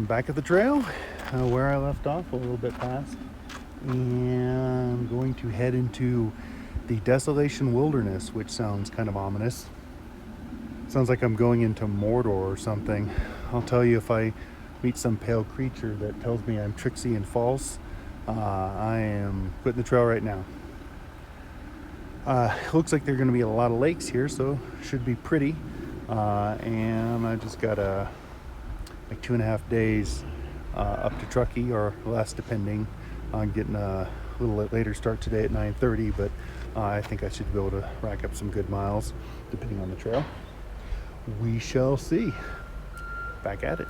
I'm back at the trail where I left off a little bit past, and I'm going to head into the Desolation Wilderness, which sounds kind of ominous. Sounds like I'm going into Mordor or something. I'll tell you if I meet some pale creature that tells me I'm tricksy and false. I am quitting the trail right now. It looks like there are going to be a lot of lakes here, so should be pretty. And I just got like 2.5 days up to Truckee, or less, depending on getting a little later start today at 9:30. But I think I should be able to rack up some good miles, depending on the trail. We shall see. Back at it.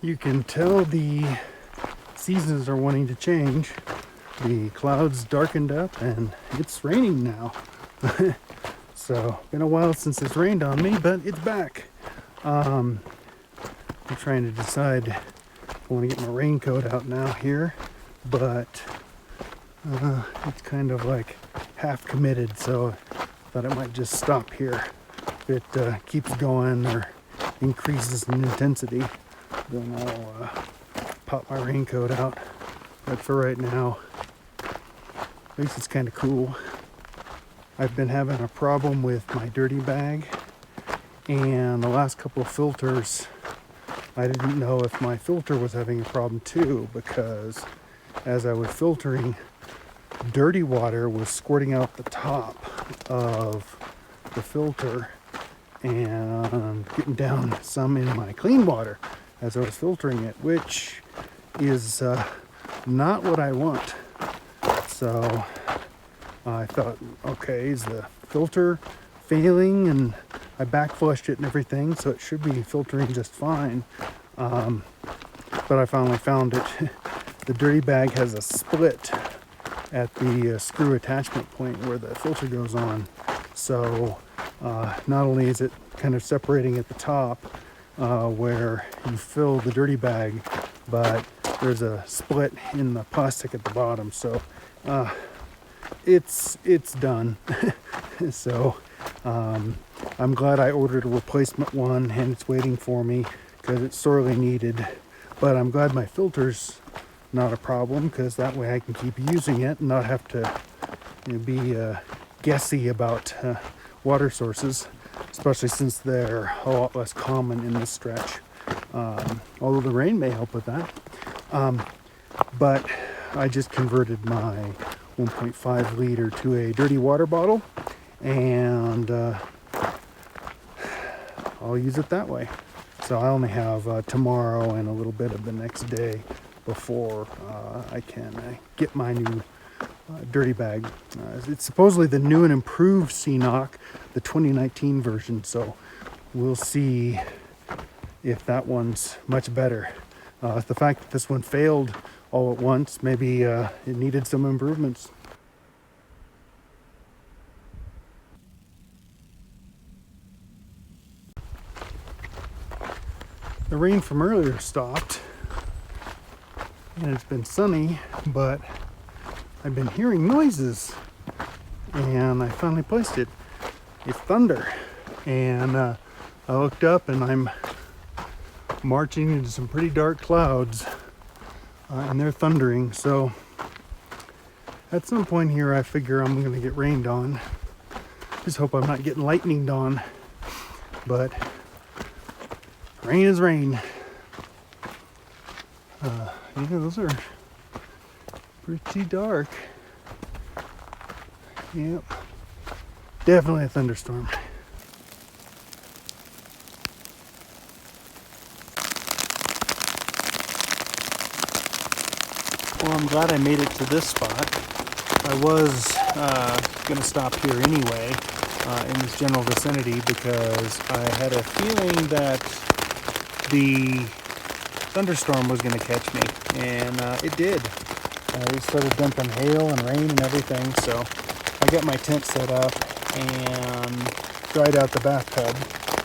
You can tell the seasons are wanting to change. The clouds darkened up and it's raining now. So, been a while since it's rained on me, but it's back. I'm trying to decide if I want to get my raincoat out now here, but it's kind of like half committed, so I thought I might just stop here. If it keeps going or increases in intensity, then I'll pop my raincoat out. But for right now, at least it's kind of cool. I've been having a problem with my dirty bag, and the last couple of filters, I didn't know if my filter was having a problem too, because as I was filtering, dirty water was squirting out the top of the filter and getting down some in my clean water as I was filtering it, which is not what I want. So I thought, okay, is the filter failing? And I back flushed it and everything, so it should be filtering just fine. But I finally found it. The dirty bag has a split at the screw attachment point where the filter goes on. So not only is it kind of separating at the top where you fill the dirty bag, but there's a split in the plastic at the bottom. So it's done. So I'm glad I ordered a replacement one, and it's waiting for me because it's sorely needed. But I'm glad my filter's not a problem, because that way I can keep using it and not have to be guessy about water sources, especially since they're a lot less common in this stretch. Although the rain may help with that. But I just converted my 1.5 liter to a dirty water bottle, and I'll use it that way. So I only have tomorrow and a little bit of the next day before I can get my new dirty bag. It's supposedly the new and improved CNOC, the 2019 version, so we'll see if that one's much better. The fact that this one failed all at once, maybe it needed some improvements. The rain from earlier stopped, and it's been sunny, but I've been hearing noises, and I finally placed it. It's thunder, and I looked up, and I'm marching into some pretty dark clouds, and they're thundering. So At some point here, I figure I'm going to get rained on. Just hope I'm not getting lightninged on. But rain is rain. Yeah, those are pretty dark. Yep. Definitely a thunderstorm. Well, I'm glad I made it to this spot. I was going to stop here anyway, in this general vicinity, because I had a feeling that the thunderstorm was going to catch me, and it did. It started dumping hail and rain and everything, so I got my tent set up and dried out the bathtub.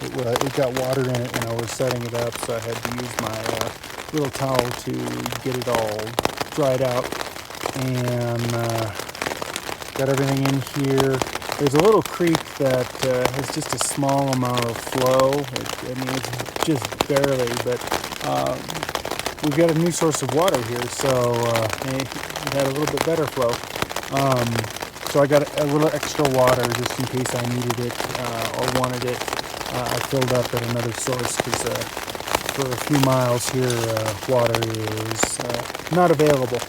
It got water in it when I was setting it up, so I had to use my little towel to get it all dried out, and got everything in here. There's a little creek that has just a small amount of flow. It's just barely, but we've got a new source of water here, so it had a little bit better flow. So I got a little extra water just in case I needed it or wanted it. I filled up at another source because for a few miles here, water is not available.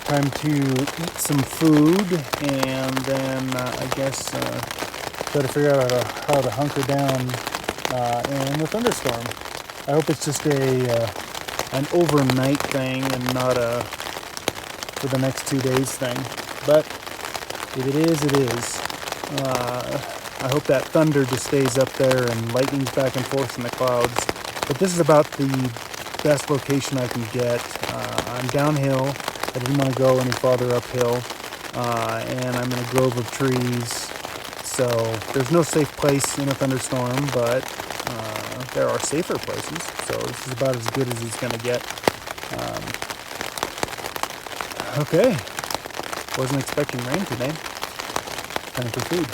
Time to eat some food, and then I guess try to figure out how to hunker down in the thunderstorm. I hope it's just an overnight thing and not a for the next 2 days thing. But if it is, it is. I hope that thunder just stays up there and lightning's back and forth in the clouds. But this is about the best location I can get. I'm downhill. I didn't want to go any farther uphill. And I'm in a grove of trees. So there's no safe place in a thunderstorm, but there are safer places. So this is about as good as it's going to get. Okay. Wasn't expecting rain today. Time for food.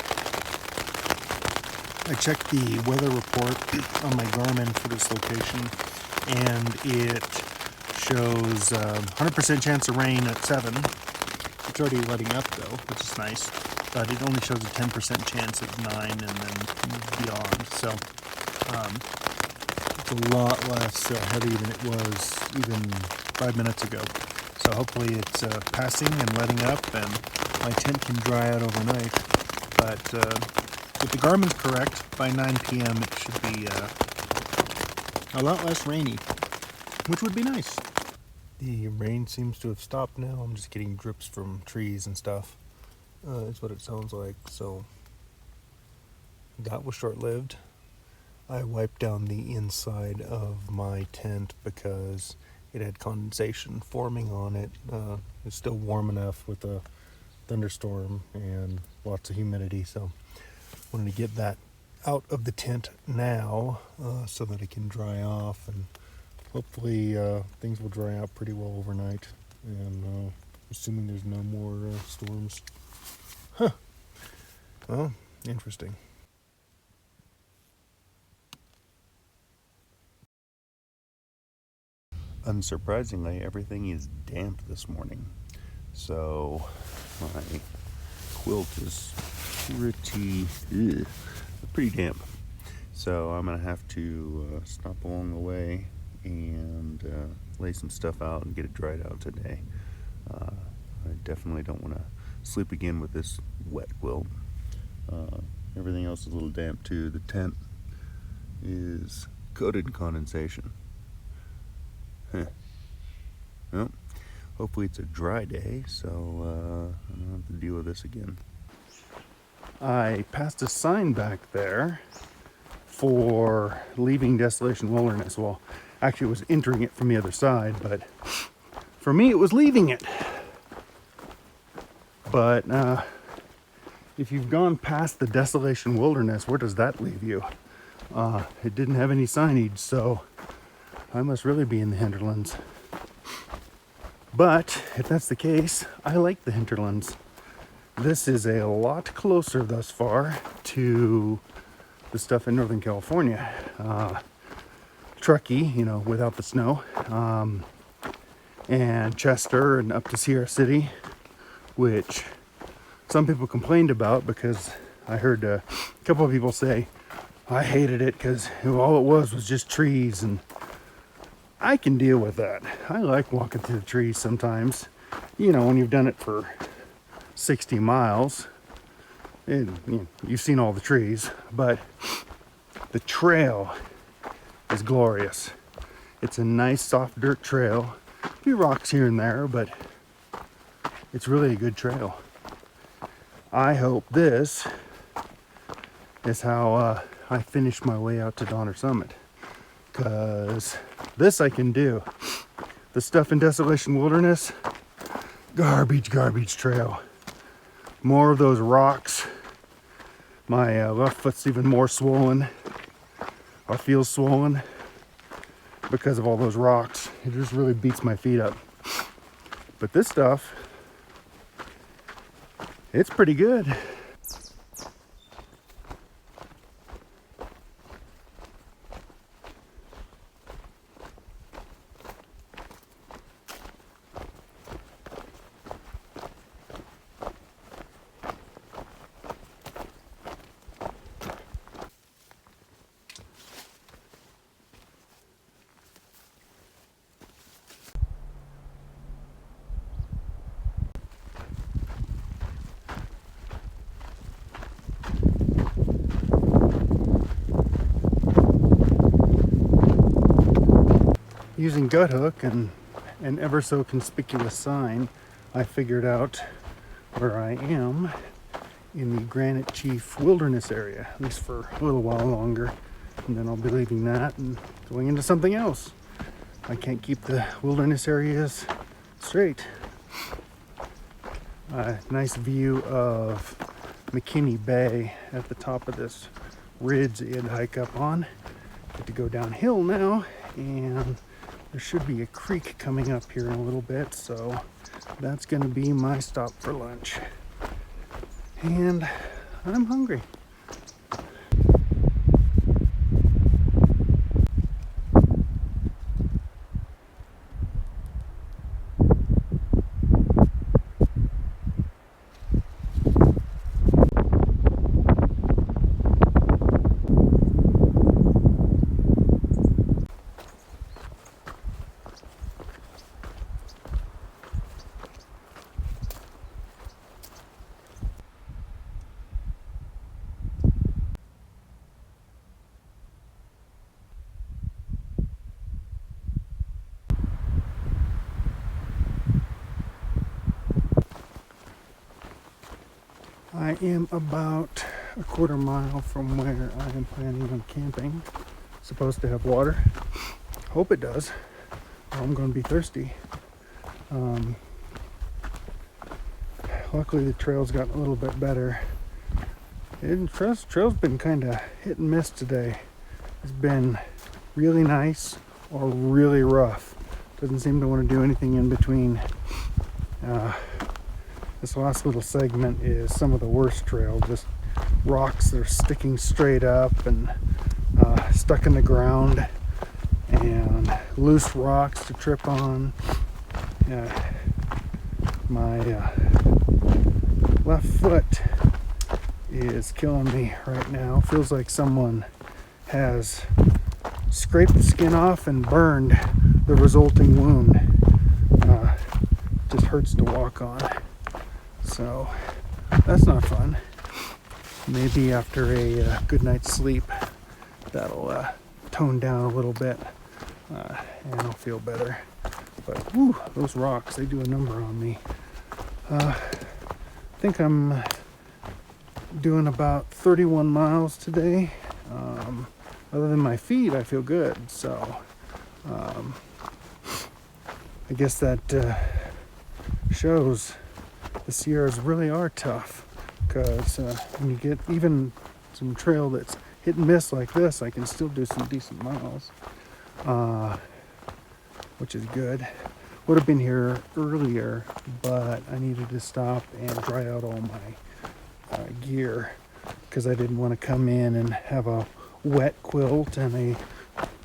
I checked the weather report on my Garmin for this location, and it shows 100% chance of rain at 7. It's already letting up though, which is nice, but it only shows a 10% chance at 9 and then beyond. So it's a lot less heavy than it was even 5 minutes ago. So hopefully it's passing and letting up, and my tent can dry out overnight. But if the Garmin's correct, by 9 p.m. it should be a lot less rainy, which would be nice. The rain seems to have stopped now. I'm just getting drips from trees and stuff. Is what it sounds like. So that was short-lived. I wiped down the inside of my tent because it had condensation forming on it. It's still warm enough with a thunderstorm and lots of humidity, so wanted to get that out of the tent now so that it can dry off, and hopefully things will dry out pretty well overnight, and assuming there's no more storms. Well, interesting. Unsurprisingly, everything is damp this morning, so my quilt is pretty damp. So I'm gonna have to stop along the way and lay some stuff out and get it dried out today. I definitely don't want to sleep again with this wet quilt. Everything else is a little damp too. The tent is coated in condensation. Well, hopefully it's a dry day, so I don't have to deal with this again. I passed a sign back there for leaving Desolation Wilderness. Well, actually it was entering it from the other side, but for me it was leaving it. But if you've gone past the Desolation Wilderness, where does that leave you? It didn't have any signage, so I must really be in the hinterlands. But if that's the case, I like the hinterlands. This is a lot closer thus far to the stuff in Northern California. Truckee, without the snow. and Chester and up to Sierra City, which some people complained about because I heard a couple of people say I hated it because all it was just trees, and I can deal with that. I like walking through the trees sometimes, when you've done it for 60 miles and you've seen all the trees, but the trail is glorious. It's a nice soft dirt trail, a few rocks here and there, but it's really a good trail. I hope this is how I finish my way out to Donner Summit, because this I can do. The stuff in Desolation Wilderness, garbage trail. More of those rocks. My left foot's even more swollen. I feel swollen because of all those rocks. It just really beats my feet up. But this stuff, it's pretty good. Using gut hook and an ever so conspicuous sign, I figured out where I am in the Granite Chief Wilderness area, at least for a little while longer, and then I'll be leaving that and going into something else. I can't keep the wilderness areas straight. A nice view of McKinney Bay at the top of this ridge that you'd hike up on. Get to go downhill now, and there should be a creek coming up here in a little bit, so that's going to be my stop for lunch. And I'm hungry. I am about a quarter mile from where I am planning on camping. Supposed to have water. Hope it does, or I'm going to be thirsty. Luckily the trail's gotten a little bit better. And trail's been kind of hit and miss today. It's been really nice or really rough. Doesn't seem to want to do anything in between. This last little segment is some of the worst trail. Just rocks that are sticking straight up and stuck in the ground, and loose rocks to trip on. My left foot is killing me right now. Feels like someone has scraped the skin off and burned the resulting wound. Just hurts to walk on. So that's not fun. Maybe after a good night's sleep, that'll tone down a little bit, and I'll feel better. But whew, those rocks, they do a number on me. I think I'm doing about 31 miles today. Other than my feet, I feel good. So I guess that shows the Sierras really are tough, because when you get even some trail that's hit and miss like this, I can still do some decent miles, which is good. Would have been here earlier, but I needed to stop and dry out all my gear, because I didn't want to come in and have a wet quilt and a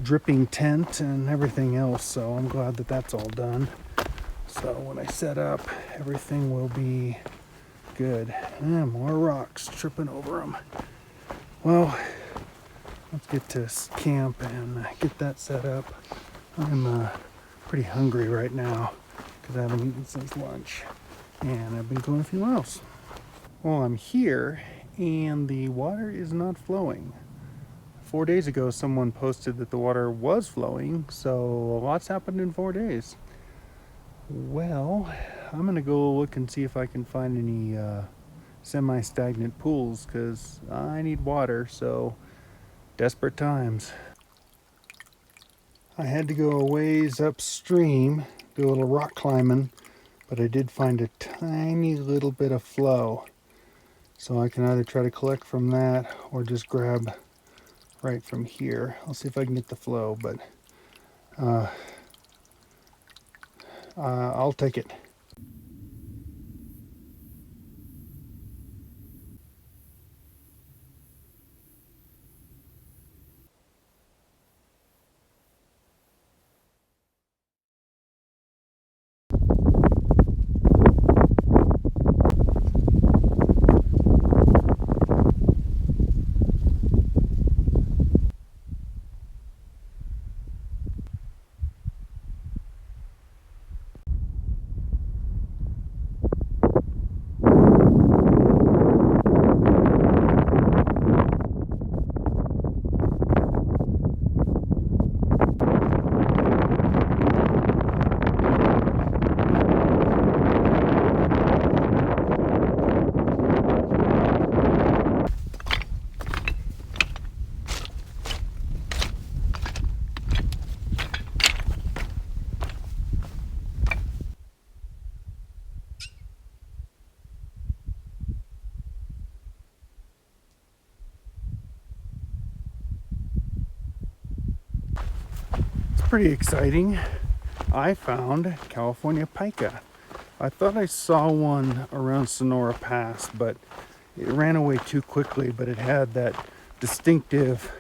dripping tent and everything else. So I'm glad that that's all done. So when I set up, everything will be good. And more rocks tripping over them. Well, let's get to camp and get that set up. I'm pretty hungry right now because I haven't eaten since lunch. And I've been going a few miles. Well, I'm here and the water is not flowing. 4 days ago, someone posted that the water was flowing, so a lot's happened in 4 days. Well, I'm gonna go look and see if I can find any semi-stagnant pools because I need water, so desperate times. I had to go a ways upstream, do a little rock climbing, but I did find a tiny little bit of flow. So I can either try to collect from that or just grab right from here. I'll see if I can get the flow, but I'll take it. Pretty exciting. I found California Panca. I thought I saw one around Sonora Pass, but it ran away too quickly, but it had that distinctive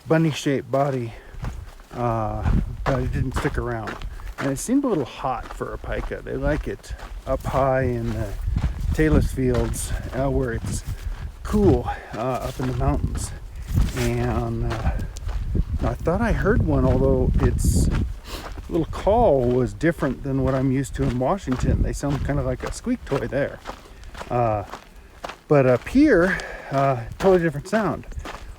bunny-shaped body, but it didn't stick around. And it seemed a little hot for a Panca. They like it up high in the talus fields where it's cool up in the mountains. And I thought I heard one, although its little call was different than what I'm used to in Washington. They sound kind of like a squeak toy there. But up here, totally different sound.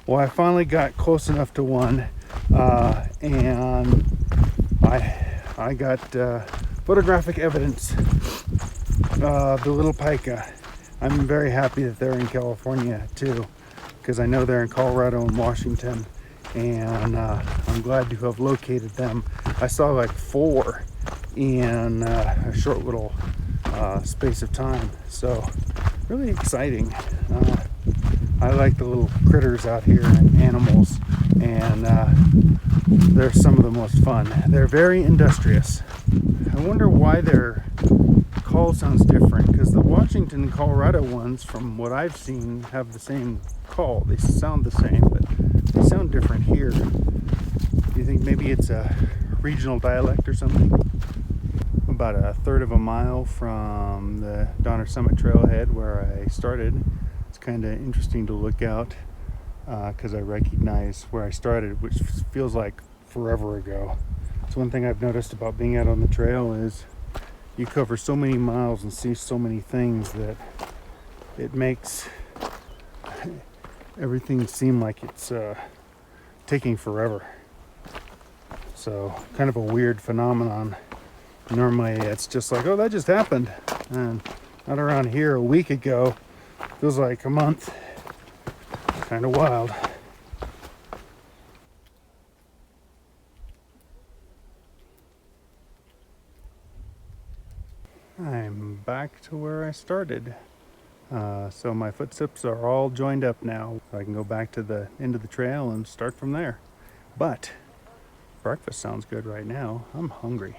Well, I finally got close enough to one, and I got photographic evidence of the little Panca. I'm very happy that they're in California too, because I know they're in Colorado and Washington. And I'm glad to have located them. I saw like 4 in a short little space of time, so really exciting. I like the little critters out here and animals, and they're some of the most fun. They're very industrious. I wonder why their call sounds different, because the Washington and Colorado ones, from what I've seen, have the same call. They sound the same, but they sound different here. Do you think maybe it's a regional dialect or something? About a third of a mile from the Donner Summit trailhead where I started. It's kind of interesting to look out because I recognize where I started, which feels like forever ago. It's one thing I've noticed about being out on the trail is you cover so many miles and see so many things that it makes everything seem like it's taking forever. So kind of a weird phenomenon. Normally it's just like, oh, that just happened. And not around here a week ago. Feels like a month. Kind of wild. I'm back to where I started. So my footsteps are all joined up now. I can go back to the end of the trail and start from there. But breakfast sounds good right now. I'm hungry.